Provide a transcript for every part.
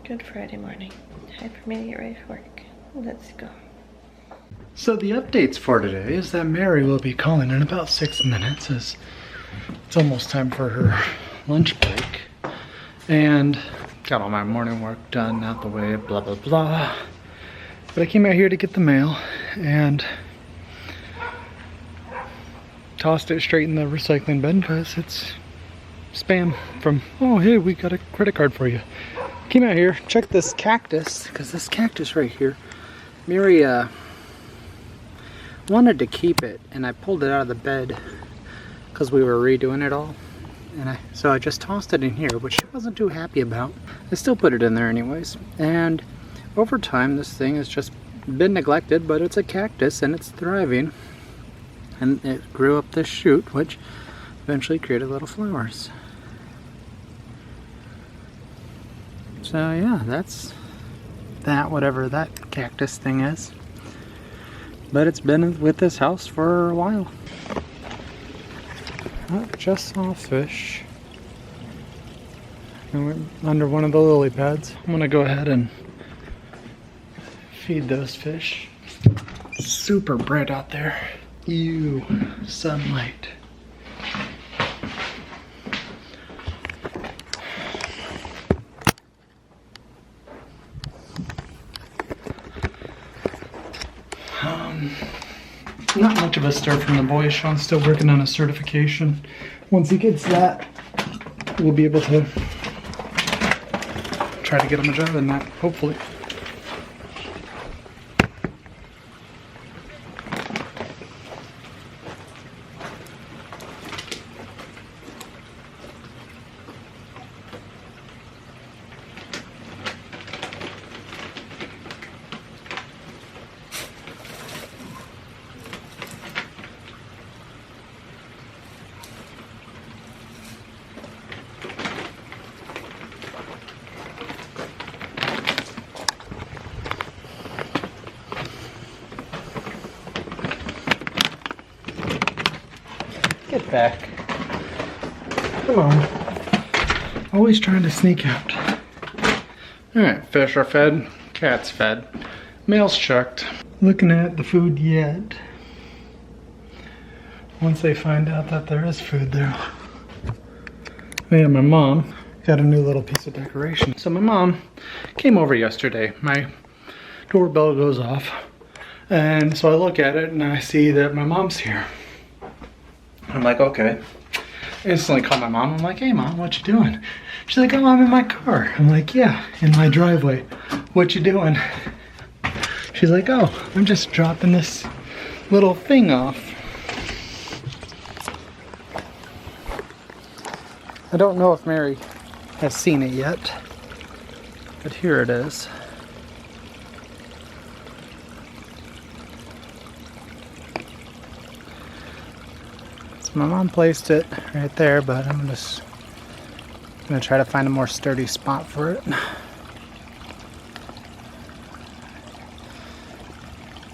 Good Friday morning. Time for me to get ready for work. Let's go. So the updates for today is that Mary will be calling in about 6 minutes, as it's almost time for her lunch break. And got all my morning work done, out the way, blah blah blah. But I came out here to get the mail and tossed it straight in the recycling bin because it's spam from, oh hey, we got a credit card for you. Came out here, checked this cactus, because this cactus right here, Mary wanted to keep it, and I pulled it out of the bed because we were redoing it all. And so I just tossed it in here, which she wasn't too happy about. I still put it in there anyways. And over time, this thing has just been neglected, but it's a cactus and it's thriving. And it grew up this shoot, which eventually created little flowers. So yeah, that's that, whatever that cactus thing is. But it's been with this house for a while. Oh, just saw a fish. And we're under one of the lily pads. I'm gonna go ahead and feed those fish. Super bright out there. Ew, sunlight. Not much of a stir from the boys. Sean's still working on a certification. Once he gets that, we'll be able to try to get him a job in that, hopefully. Get back. Come on. Always trying to sneak out. Alright, fish are fed, cats fed, mail's checked. Looking at the food yet. Once they find out that there is food there. Oh yeah, my mom got a new little piece of decoration. So my mom came over yesterday. My doorbell goes off. And so I look at it and I see that my mom's here. I'm like, okay. Instantly call my mom. I'm like, hey mom, what you doing? She's like, oh, I'm in my car. I'm like, yeah, in my driveway. What you doing? She's like, oh, I'm just dropping this little thing off. I don't know if Mary has seen it yet, but here it is. My mom placed it right there, but I'm just gonna try to find a more sturdy spot for it.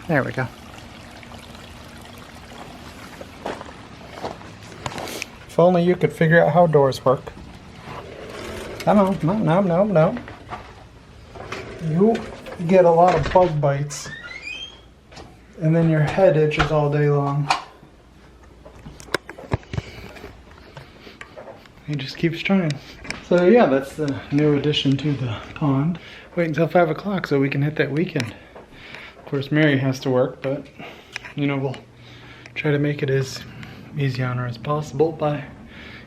There we go. If only you could figure out how doors work. Come on, no. You get a lot of bug bites, and then your head itches all day long. He just keeps trying. So yeah, that's the new addition to the pond. Wait until 5 o'clock so we can hit that weekend. Of course, Mary has to work, but you know, we'll try to make it as easy on her as possible by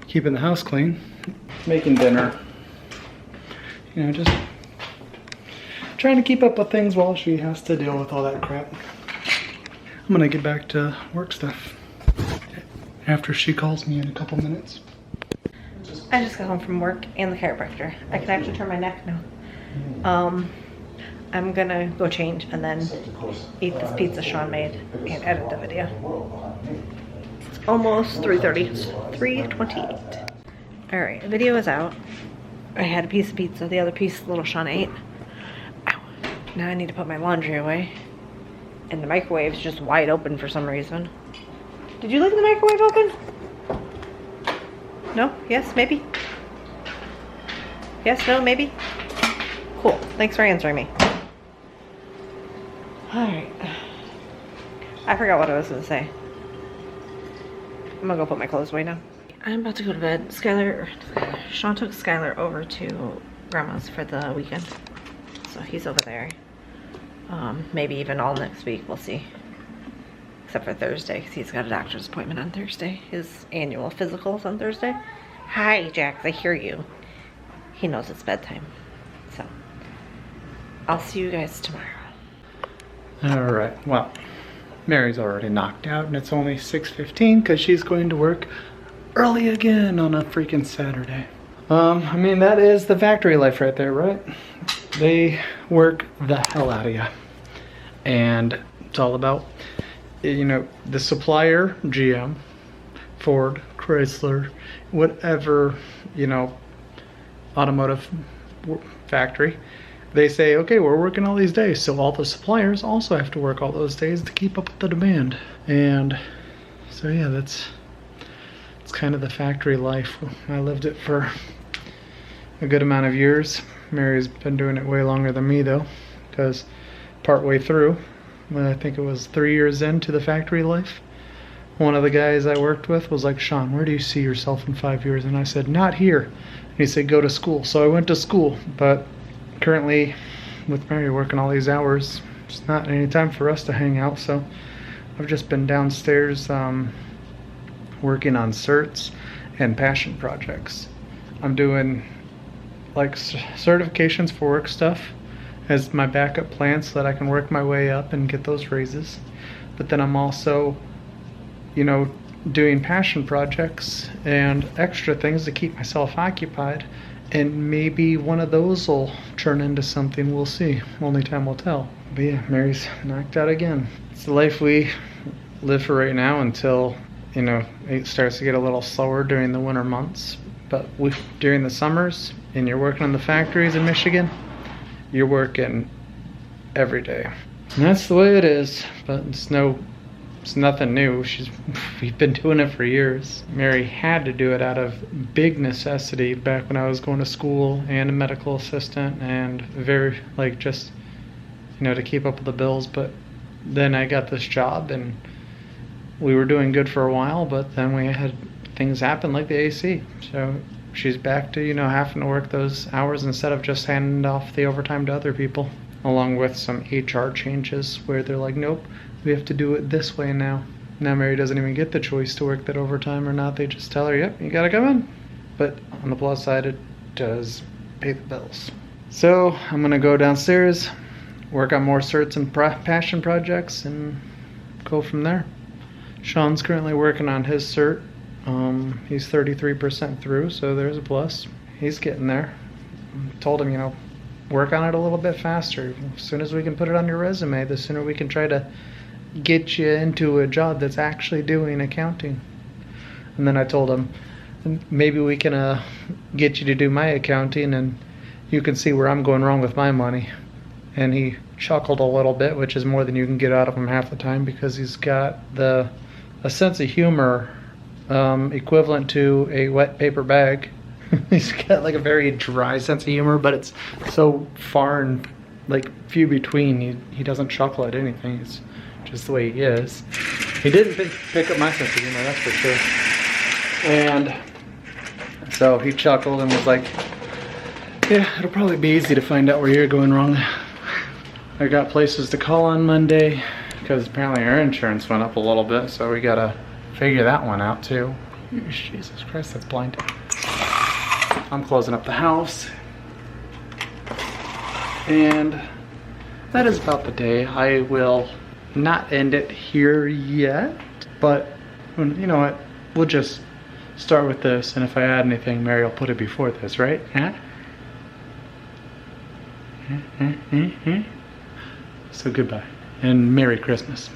keeping the house clean, making dinner. You know, just trying to keep up with things while she has to deal with all that crap. I'm gonna get back to work stuff after she calls me in a couple minutes. I just got home from work and the chiropractor. I can actually turn my neck now. I'm gonna go change and then eat this pizza Sean made and edit the video. It's almost 3:30. It's 3:28. Alright, the video is out. I had a piece of pizza, the other piece little Sean ate. Ow. Now I need to put my laundry away. And the microwave's just wide open for some reason. Did you leave the microwave open? No? Yes? Maybe? Yes? No? Maybe? Cool. Thanks for answering me. Alright. I forgot what I was gonna say. I'm gonna go put my clothes away now. I'm about to go to bed. Sean took Skylar over to Grandma's for the weekend. So he's over there. Maybe even all next week, we'll see. Except for Thursday, because he's got a doctor's appointment on Thursday. His annual physical's on Thursday. Hi, Jax, I hear you. He knows it's bedtime. So, I'll see you guys tomorrow. Alright, well, Mary's already knocked out and it's only 6:15 because she's going to work early again on a freaking Saturday. I mean, that is the factory life right there, right? They work the hell out of you. And it's all about, you know, the supplier, GM, Ford, Chrysler, whatever, you know, automotive factory. They say, okay, we're working all these days, so all the suppliers also have to work all those days to keep up with the demand. And so yeah, it's kind of the factory life. I lived it for a good amount of years. Mary's been doing it way longer than me though, because partway through, when I think it was 3 years into the factory life, one of the guys I worked with was like, Sean, where do you see yourself in 5 years? And I said, not here. And he said, go to school. So I went to school, but currently with Mary working all these hours, it's not any time for us to hang out. So I've just been downstairs working on certs and passion projects. I'm doing like certifications for work stuff as my backup plan so that I can work my way up and get those raises. But then I'm also, you know, doing passion projects and extra things to keep myself occupied, and maybe one of those will turn into something. We'll see. Only time will tell. But yeah, Mary's knocked out again. It's the life we live for right now until, you know, it starts to get a little slower during the winter months. But during the summers, and you're working in the factories in Michigan, you're working every day. And that's the way it is, but it's nothing new. We've been doing it for years. Mary had to do it out of big necessity back when I was going to school and a medical assistant, and very, like, just, you know, to keep up with the bills. But then I got this job and we were doing good for a while, but then we had things happen like the AC. So she's back to, you know, having to work those hours instead of just handing off the overtime to other people, along with some HR changes where they're like, nope, we have to do it this way now. Now Mary doesn't even get the choice to work that overtime or not. They just tell her, yep, you gotta come in. But on the plus side, it does pay the bills. So I'm gonna go downstairs, work on more certs and passion projects, and go from there. Sean's currently working on his cert. He's 33% through, so there's a plus. He's getting there. Told him, you know, work on it a little bit faster. As soon as we can put it on your resume, the sooner we can try to get you into a job that's actually doing accounting. And then I told him, maybe we can get you to do my accounting and you can see where I'm going wrong with my money. And he chuckled a little bit, which is more than you can get out of him half the time, because he's got a sense of humor equivalent to a wet paper bag. He's got like a very dry sense of humor, but it's so far and like few between. He doesn't chuckle at anything. It's just the way he is. He didn't pick up my sense of humor, that's for sure. And so he chuckled and was like, yeah, it'll probably be easy to find out where you're going wrong. I got places to call on Monday because apparently our insurance went up a little bit, so we gotta figure that one out too. Jesus Christ, that's blind. I'm closing up the house. And that is about the day. I will not end it here yet, but you know what? We'll just start with this, and if I add anything, Mary will put it before this, right? Huh? So goodbye, and Merry Christmas.